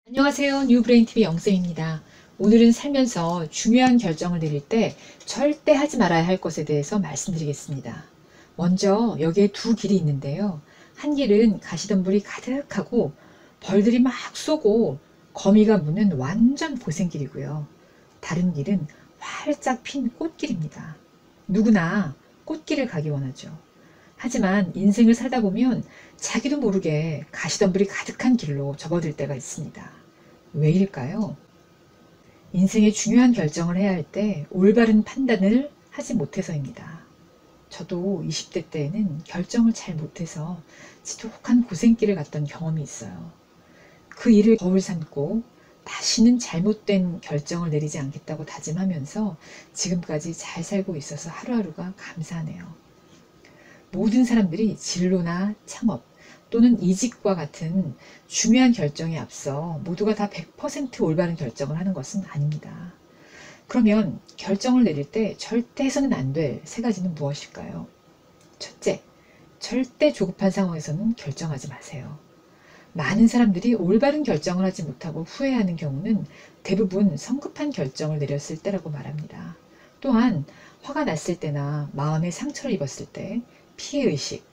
안녕하세요. 뉴브레인TV 영쌤입니다. 오늘은 살면서 중요한 결정을 내릴 때 절대 하지 말아야 할 것에 대해서 말씀드리겠습니다. 먼저 여기에 두 길이 있는데요. 한 길은 가시덤불이 가득하고 벌들이 막 쏘고 거미가 무는 완전 고생길이고요. 다른 길은 활짝 핀 꽃길입니다. 누구나 꽃길을 가기 원하죠. 하지만 인생을 살다 보면 자기도 모르게 가시덤불이 가득한 길로 접어들 때가 있습니다. 왜일까요? 인생의 중요한 결정을 해야 할 때 올바른 판단을 하지 못해서입니다. 저도 20대 때에는 결정을 잘 못해서 지독한 고생길을 갔던 경험이 있어요. 그 일을 거울 삼고 다시는 잘못된 결정을 내리지 않겠다고 다짐하면서 지금까지 잘 살고 있어서 하루하루가 감사하네요. 모든 사람들이 진로나 창업 또는 이직과 같은 중요한 결정에 앞서 모두가 다 100% 올바른 결정을 하는 것은 아닙니다. 그러면 결정을 내릴 때 절대 해서는 안 될 세 가지는 무엇일까요? 첫째, 절대 조급한 상황에서는 결정하지 마세요. 많은 사람들이 올바른 결정을 하지 못하고 후회하는 경우는 대부분 성급한 결정을 내렸을 때라고 말합니다. 또한 화가 났을 때나 마음에 상처를 입었을 때 피해의식,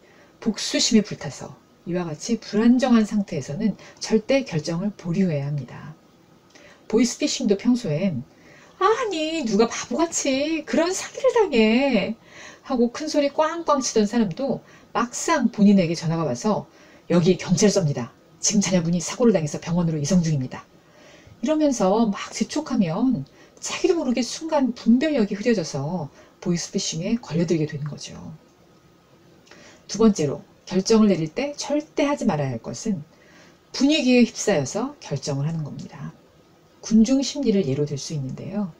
복수심에 불타서 이와 같이 불안정한 상태에서는 절대 결정을 보류해야 합니다. 보이스피싱도 평소엔 아니 누가 바보같이 그런 사기를 당해 하고 큰소리 꽝꽝 치던 사람도 막상 본인에게 전화가 와서 여기 경찰서입니다. 지금 자녀분이 사고를 당해서 병원으로 이송 중입니다. 이러면서 막 재촉하면 자기도 모르게 순간 분별력이 흐려져서 보이스피싱에 걸려들게 되는 거죠. 두 번째로 결정을 내릴 때 절대 하지 말아야 할 것은 분위기에 휩싸여서 결정을 하는 겁니다. 군중 심리를 예로 들 수 있는데요.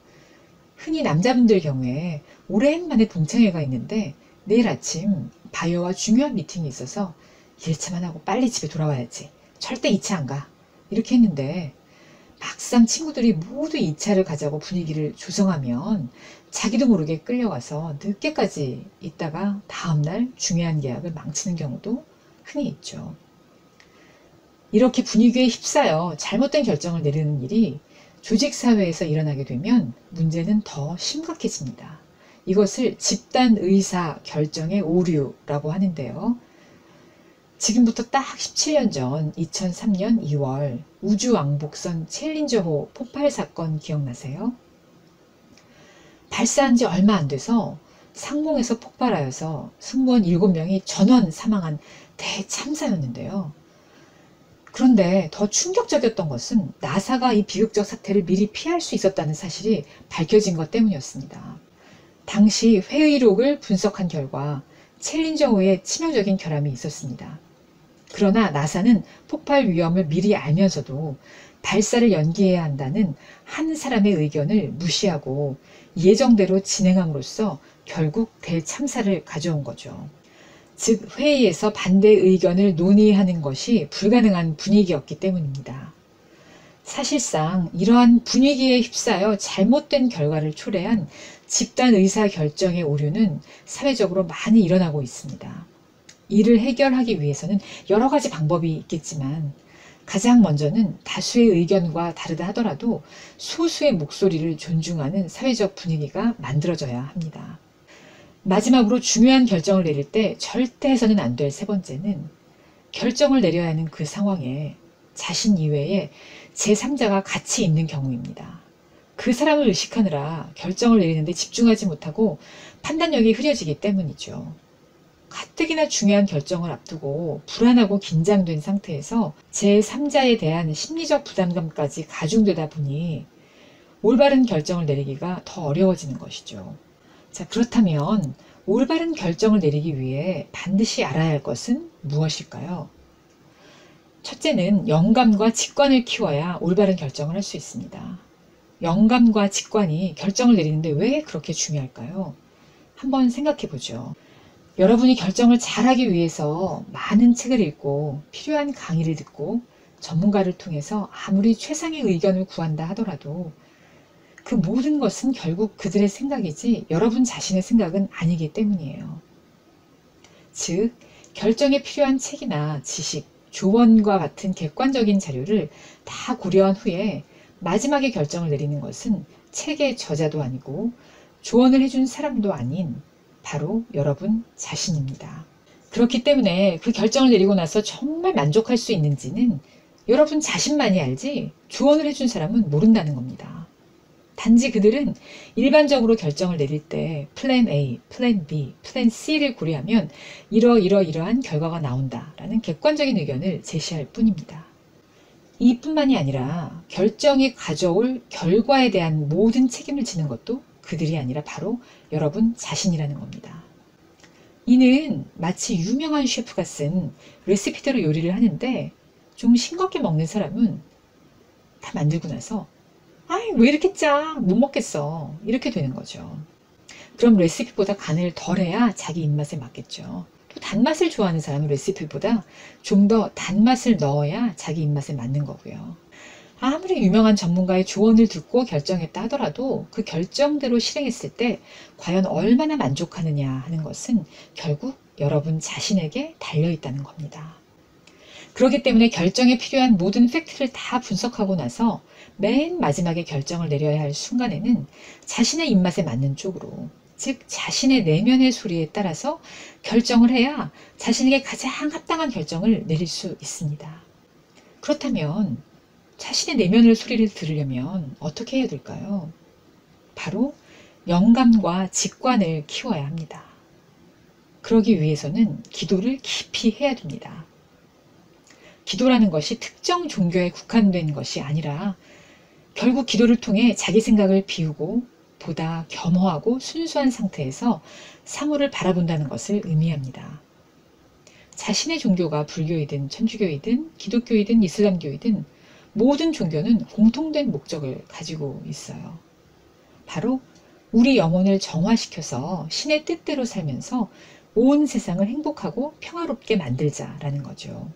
흔히 남자분들 경우에 오랜만에 동창회가 있는데 내일 아침 바이어와 중요한 미팅이 있어서 1차만 하고 빨리 집에 돌아와야지. 절대 2차 안 가. 이렇게 했는데 막상 친구들이 모두 2차를 가자고 분위기를 조성하면 자기도 모르게 끌려가서 늦게까지 있다가 다음날 중요한 계약을 망치는 경우도 흔히 있죠. 이렇게 분위기에 휩싸여 잘못된 결정을 내리는 일이 조직사회에서 일어나게 되면 문제는 더 심각해집니다. 이것을 집단의사 결정의 오류라고 하는데요. 지금부터 딱 17년 전 2003년 2월 우주왕복선 챌린저호 폭발 사건 기억나세요? 발사한 지 얼마 안 돼서 상공에서 폭발하여서 승무원 7명이 전원 사망한 대참사였는데요. 그런데 더 충격적이었던 것은 나사가 이 비극적 사태를 미리 피할 수 있었다는 사실이 밝혀진 것 때문이었습니다. 당시 회의록을 분석한 결과 챌린저호에 치명적인 결함이 있었습니다. 그러나 나사는 폭발 위험을 미리 알면서도 발사를 연기해야 한다는 한 사람의 의견을 무시하고 예정대로 진행함으로써 결국 대참사를 가져온 거죠. 즉 회의에서 반대 의견을 논의하는 것이 불가능한 분위기였기 때문입니다. 사실상 이러한 분위기에 휩싸여 잘못된 결과를 초래한 집단 의사결정의 오류는 사회적으로 많이 일어나고 있습니다. 이를 해결하기 위해서는 여러 가지 방법이 있겠지만 가장 먼저는 다수의 의견과 다르다 하더라도 소수의 목소리를 존중하는 사회적 분위기가 만들어져야 합니다. 마지막으로 중요한 결정을 내릴 때 절대 해서는 안 될 세 번째는 결정을 내려야 하는 그 상황에 자신 이외에 제3자가 같이 있는 경우입니다. 그 사람을 의식하느라 결정을 내리는데 집중하지 못하고 판단력이 흐려지기 때문이죠. 가뜩이나 중요한 결정을 앞두고 불안하고 긴장된 상태에서 제3자에 대한 심리적 부담감까지 가중되다 보니 올바른 결정을 내리기가 더 어려워지는 것이죠. 자, 그렇다면 올바른 결정을 내리기 위해 반드시 알아야 할 것은 무엇일까요? 첫째는 영감과 직관을 키워야 올바른 결정을 할 수 있습니다. 영감과 직관이 결정을 내리는데 왜 그렇게 중요할까요? 한번 생각해 보죠. 여러분이 결정을 잘하기 위해서 많은 책을 읽고 필요한 강의를 듣고 전문가를 통해서 아무리 최상의 의견을 구한다 하더라도 그 모든 것은 결국 그들의 생각이지 여러분 자신의 생각은 아니기 때문이에요. 즉, 결정에 필요한 책이나 지식, 조언과 같은 객관적인 자료를 다 고려한 후에 마지막에 결정을 내리는 것은 책의 저자도 아니고 조언을 해준 사람도 아닌 바로 여러분 자신입니다. 그렇기 때문에 그 결정을 내리고 나서 정말 만족할 수 있는지는 여러분 자신만이 알지 조언을 해준 사람은 모른다는 겁니다. 단지 그들은 일반적으로 결정을 내릴 때 플랜 A, 플랜 B, 플랜 C를 고려하면 이러이러한 결과가 나온다라는 객관적인 의견을 제시할 뿐입니다. 이뿐만이 아니라 결정이 가져올 결과에 대한 모든 책임을 지는 것도 그들이 아니라 바로 여러분 자신이라는 겁니다. 이는 마치 유명한 셰프가 쓴 레시피대로 요리를 하는데 좀 싱겁게 먹는 사람은 다 만들고 나서 아이 왜 이렇게 짜? 못 먹겠어. 이렇게 되는 거죠. 그럼 레시피보다 간을 덜해야 자기 입맛에 맞겠죠. 또 단맛을 좋아하는 사람은 레시피보다 좀 더 단맛을 넣어야 자기 입맛에 맞는 거고요. 아무리 유명한 전문가의 조언을 듣고 결정했다 하더라도 그 결정대로 실행했을 때 과연 얼마나 만족하느냐 하는 것은 결국 여러분 자신에게 달려있다는 겁니다. 그렇기 때문에 결정에 필요한 모든 팩트를 다 분석하고 나서 맨 마지막에 결정을 내려야 할 순간에는 자신의 입맛에 맞는 쪽으로, 즉 자신의 내면의 소리에 따라서 결정을 해야 자신에게 가장 합당한 결정을 내릴 수 있습니다. 그렇다면 자신의 내면의 소리를 들으려면 어떻게 해야 될까요? 바로 영감과 직관을 키워야 합니다. 그러기 위해서는 기도를 깊이 해야 됩니다. 기도라는 것이 특정 종교에 국한된 것이 아니라 결국 기도를 통해 자기 생각을 비우고 보다 겸허하고 순수한 상태에서 사물을 바라본다는 것을 의미합니다. 자신의 종교가 불교이든 천주교이든 기독교이든 이슬람교이든 모든 종교는 공통된 목적을 가지고 있어요. 바로 우리 영혼을 정화시켜서 신의 뜻대로 살면서 온 세상을 행복하고 평화롭게 만들자라는 거죠.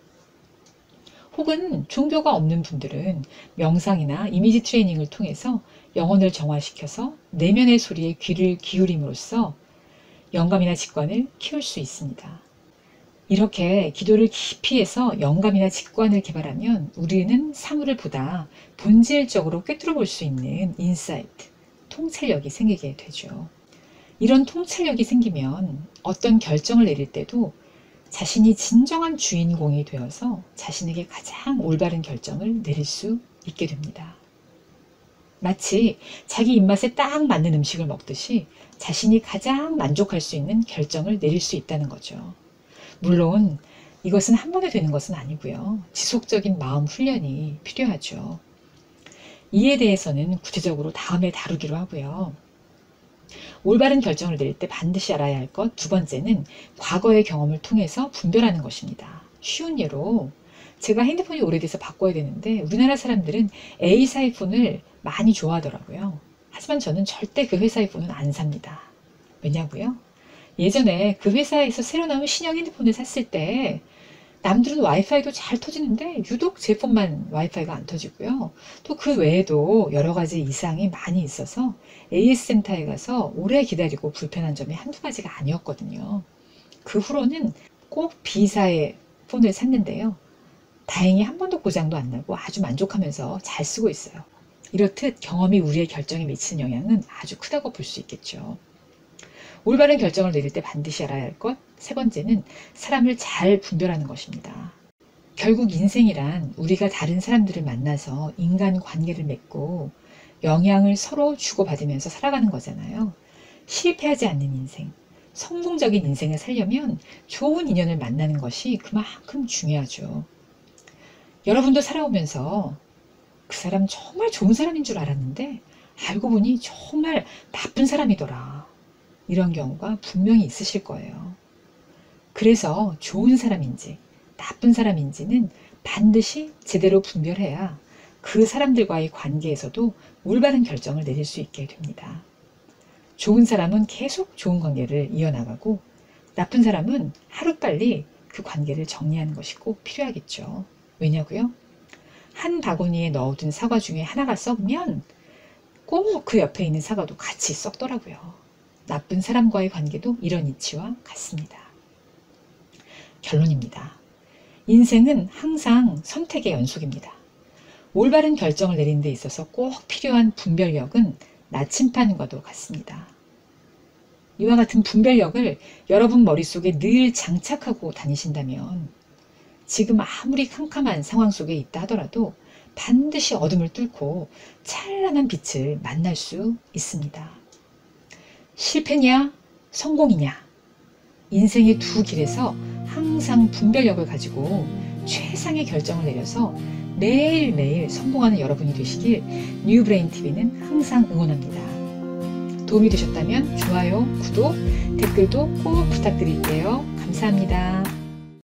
혹은 종교가 없는 분들은 명상이나 이미지 트레이닝을 통해서 영혼을 정화시켜서 내면의 소리에 귀를 기울임으로써 영감이나 직관을 키울 수 있습니다. 이렇게 기도를 깊이 해서 영감이나 직관을 개발하면 우리는 사물을 보다 본질적으로 꿰뚫어 볼 수 있는 인사이트, 통찰력이 생기게 되죠. 이런 통찰력이 생기면 어떤 결정을 내릴 때도 자신이 진정한 주인공이 되어서 자신에게 가장 올바른 결정을 내릴 수 있게 됩니다. 마치 자기 입맛에 딱 맞는 음식을 먹듯이 자신이 가장 만족할 수 있는 결정을 내릴 수 있다는 거죠. 물론 이것은 한 번에 되는 것은 아니고요. 지속적인 마음 훈련이 필요하죠. 이에 대해서는 구체적으로 다음에 다루기로 하고요. 올바른 결정을 내릴 때 반드시 알아야 할 것 두 번째는 과거의 경험을 통해서 분별하는 것입니다. 쉬운 예로 제가 핸드폰이 오래돼서 바꿔야 되는데 우리나라 사람들은 A사의 폰을 많이 좋아하더라고요. 하지만 저는 절대 그 회사의 폰은 안 삽니다. 왜냐고요? 예전에 그 회사에서 새로 나온 신형 핸드폰을 샀을 때 남들은 와이파이도 잘 터지는데 유독 제 폰만 와이파이가 안 터지고요. 또 그 외에도 여러 가지 이상이 많이 있어서 AS 센터에 가서 오래 기다리고 불편한 점이 한두 가지가 아니었거든요. 그 후로는 꼭 B사의 폰을 샀는데요. 다행히 한 번도 고장도 안 나고 아주 만족하면서 잘 쓰고 있어요. 이렇듯 경험이 우리의 결정에 미치는 영향은 아주 크다고 볼 수 있겠죠. 올바른 결정을 내릴 때 반드시 알아야 할 것 세 번째는 사람을 잘 분별하는 것입니다. 결국 인생이란 우리가 다른 사람들을 만나서 인간관계를 맺고 영향을 서로 주고받으면서 살아가는 거잖아요. 실패하지 않는 인생, 성공적인 인생을 살려면 좋은 인연을 만나는 것이 그만큼 중요하죠. 여러분도 살아오면서 그 사람 정말 좋은 사람인 줄 알았는데 알고 보니 정말 나쁜 사람이더라. 이런 경우가 분명히 있으실 거예요. 그래서 좋은 사람인지 나쁜 사람인지는 반드시 제대로 분별해야 그 사람들과의 관계에서도 올바른 결정을 내릴 수 있게 됩니다. 좋은 사람은 계속 좋은 관계를 이어나가고 나쁜 사람은 하루빨리 그 관계를 정리하는 것이 꼭 필요하겠죠. 왜냐고요? 한 바구니에 넣어둔 사과 중에 하나가 썩으면 꼭 그 옆에 있는 사과도 같이 썩더라고요. 나쁜 사람과의 관계도 이런 이치와 같습니다. 결론입니다. 인생은 항상 선택의 연속입니다. 올바른 결정을 내리는 데 있어서 꼭 필요한 분별력은 나침판과도 같습니다. 이와 같은 분별력을 여러분 머릿속에 늘 장착하고 다니신다면 지금 아무리 캄캄한 상황 속에 있다 하더라도 반드시 어둠을 뚫고 찬란한 빛을 만날 수 있습니다. 실패냐, 성공이냐, 인생의 두 길에서 항상 분별력을 가지고 최상의 결정을 내려서 매일매일 성공하는 여러분이 되시길 뉴브레인TV는 항상 응원합니다. 도움이 되셨다면 좋아요, 구독, 댓글도 꼭 부탁드릴게요. 감사합니다.